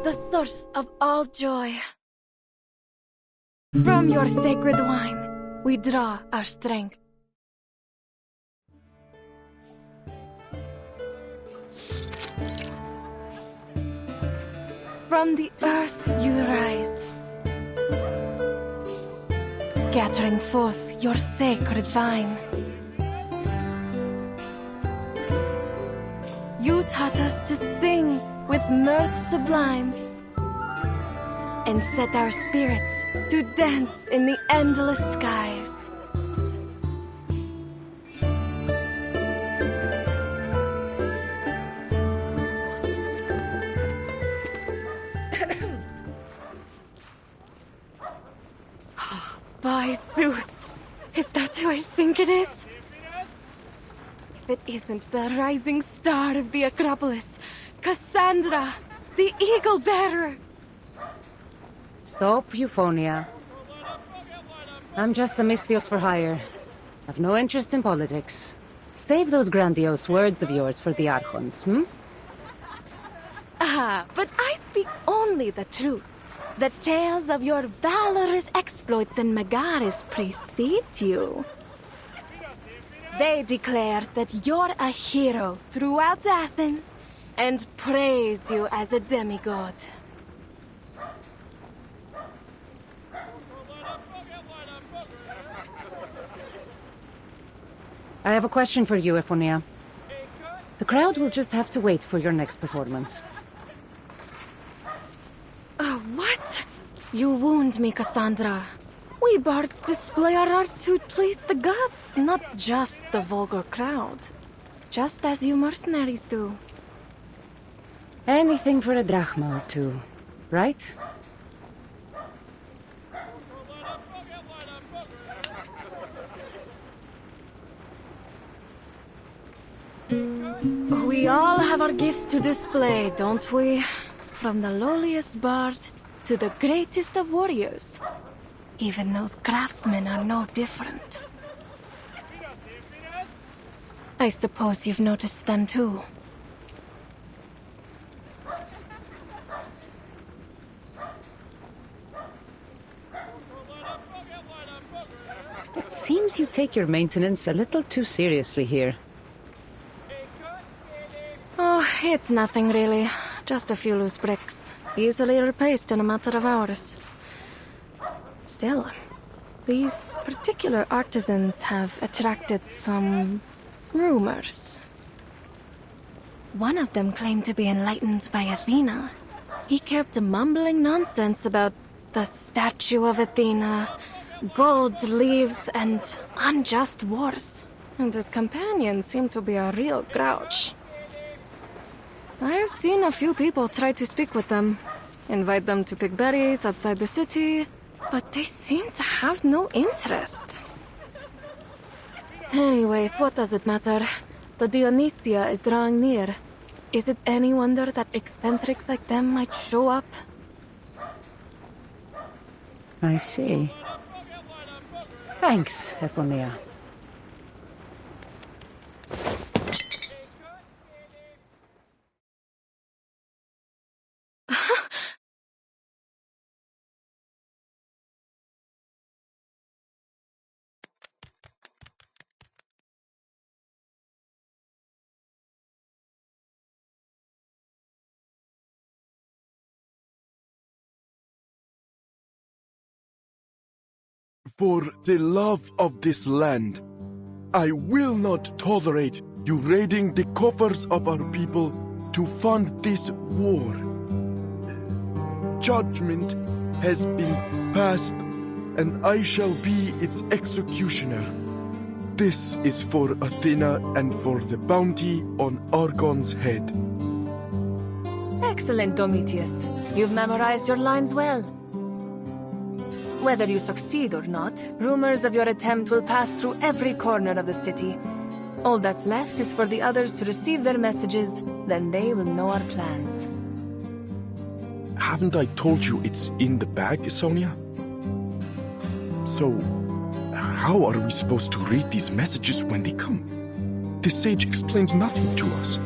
the source of all joy. From your sacred wine, we draw our strength. From the earth you rise, scattering forth your sacred vine. You taught us to sing with mirth sublime, and set our spirits to dance in the endless skies. By Zeus, is that who I think it is? If it isn't the rising star of the Acropolis, Cassandra, the Eagle Bearer! Stop, Euphonia. I'm just a Misthios for hire. I've no interest in politics. Save those grandiose words of yours for the Archons, hmm? Ah, but I speak only the truth. The tales of your valorous exploits in Megaris precede you. They declare that you're a hero throughout Athens and praise you as a demigod. I have a question for you, Euphonia. The crowd will just have to wait for your next performance. What? You wound me, Cassandra. We bards display our art to please the gods, not just the vulgar crowd. Just as you mercenaries do. Anything for a drachma or two, right? We all have our gifts to display, don't we? From the lowliest bard to the greatest of warriors. Even those craftsmen are no different. I suppose you've noticed them too. It seems you take your maintenance a little too seriously here. Oh, it's nothing really. Just a few loose bricks. Easily replaced in a matter of hours. Still, these particular artisans have attracted some rumors. One of them claimed to be enlightened by Athena. He kept mumbling nonsense about the statue of Athena, gold leaves, and unjust wars. And his companion seemed to be a real grouch. I've seen a few people try to speak with them, invite them to pick berries outside the city, but they seem to have no interest. Anyways, what does it matter? The Dionysia is drawing near. Is it any wonder that eccentrics like them might show up? I see. Thanks, Euphonia. For the love of this land, I will not tolerate you raiding the coffers of our people to fund this war. Judgment has been passed, and I shall be its executioner. This is for Athena and for the bounty on Argon's head. Excellent, Domitius. You've memorized your lines well. Whether you succeed or not, rumors of your attempt will pass through every corner of the city. All that's left is for the others to receive their messages, then they will know our plans. Haven't I told you it's in the bag, Sonia? So, how are we supposed to read these messages when they come? The sage explains nothing to us.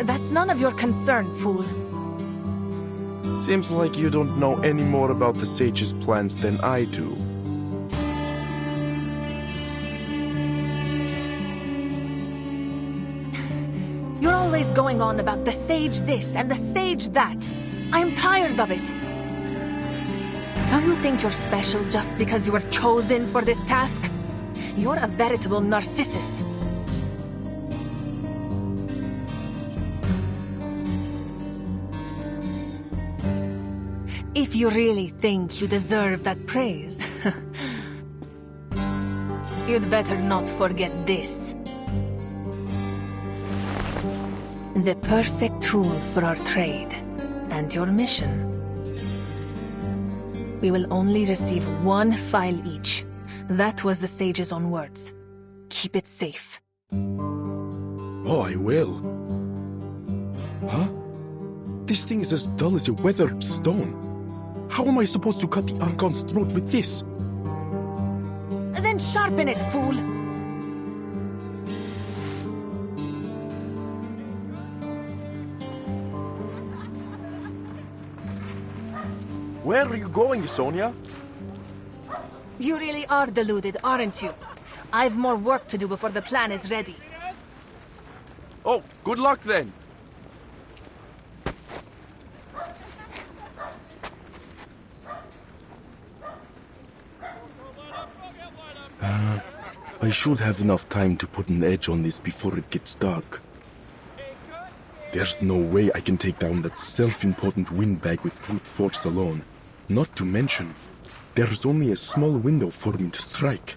That's none of your concern, fool. Seems like you don't know any more about the sage's plans than I do. You're always going on about the sage this and the sage that. I'm tired of it. Don't you think you're special just because you were chosen for this task? You're a veritable narcissus. If you really think you deserve that praise, you'd better not forget this. The perfect tool for our trade and your mission. We will only receive one file each. That was the sage's own words. Keep it safe. Oh, I will. Huh? This thing is as dull as a weathered stone. How am I supposed to cut the Archon's throat with this? Then sharpen it, fool! Where are you going, Sonia? You really are deluded, aren't you? I've more work to do before the plan is ready. Oh, good luck then. I should have enough time to put an edge on this before it gets dark. There's no way I can take down that self-important windbag with brute force alone. Not to mention, there's only a small window for me to strike.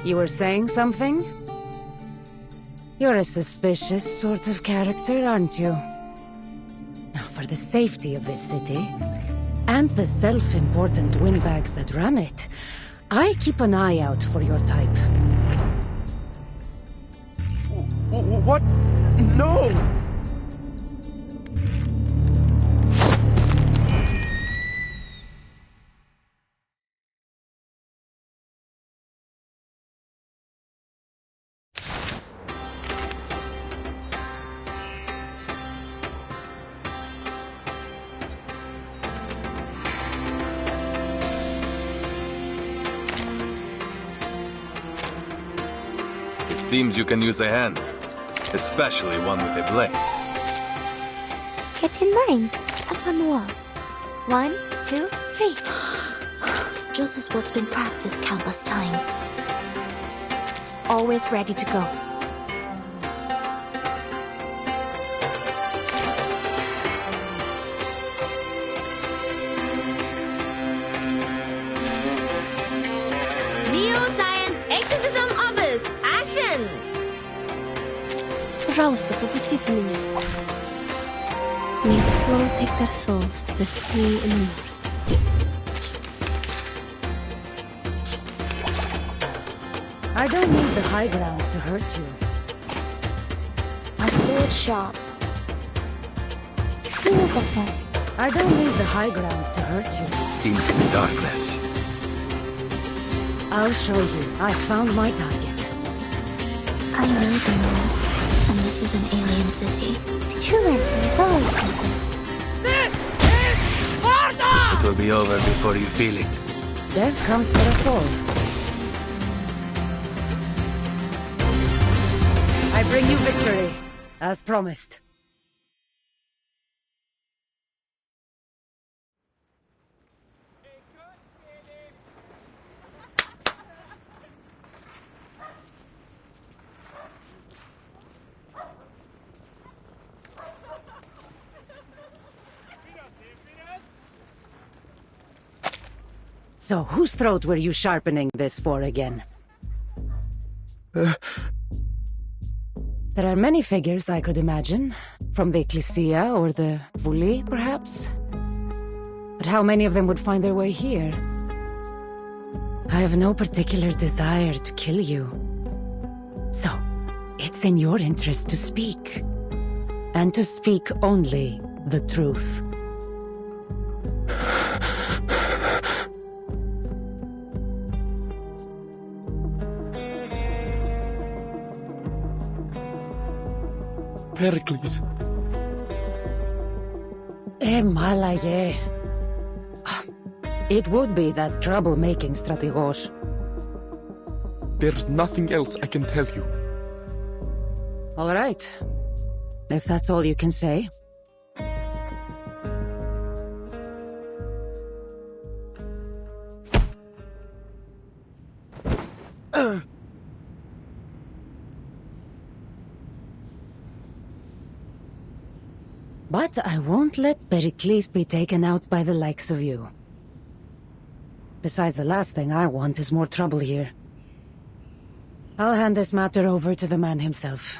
You were saying something? You're a suspicious sort of character, aren't you? Now, for the safety of this city, and the self-important windbags that run it, I keep an eye out for your type. What? No! Seems you can use a hand, especially one with a blade. Get in line. Up on the wall. 1, 2, 3. Just as what's been practiced countless times. Always ready to go. Neuroscience Exorcism Office! Action! Пожалуйста, пропустите меня. May the flow take their souls to the sea in the north. I don't need the high ground to hurt you. My sword sharp. Beautiful. I don't need the high ground to hurt you. Into the darkness. I'll show you. I found my target. I know the moon, and this is an alien city. The true answer is always something. It will be over before you feel it. Death comes for us all. I bring you victory, as promised. So, whose throat were you sharpening this for again? There are many figures I could imagine, from the Ecclesia or the Vuli, perhaps. But how many of them would find their way here? I have no particular desire to kill you. So, it's in your interest to speak. And to speak only the truth. Pericles. Malaye. It would be that troublemaking strategos. There's nothing else I can tell you. All right. If that's all you can say. But I won't let Pericles be taken out by the likes of you. Besides, the last thing I want is more trouble here. I'll hand this matter over to the man himself.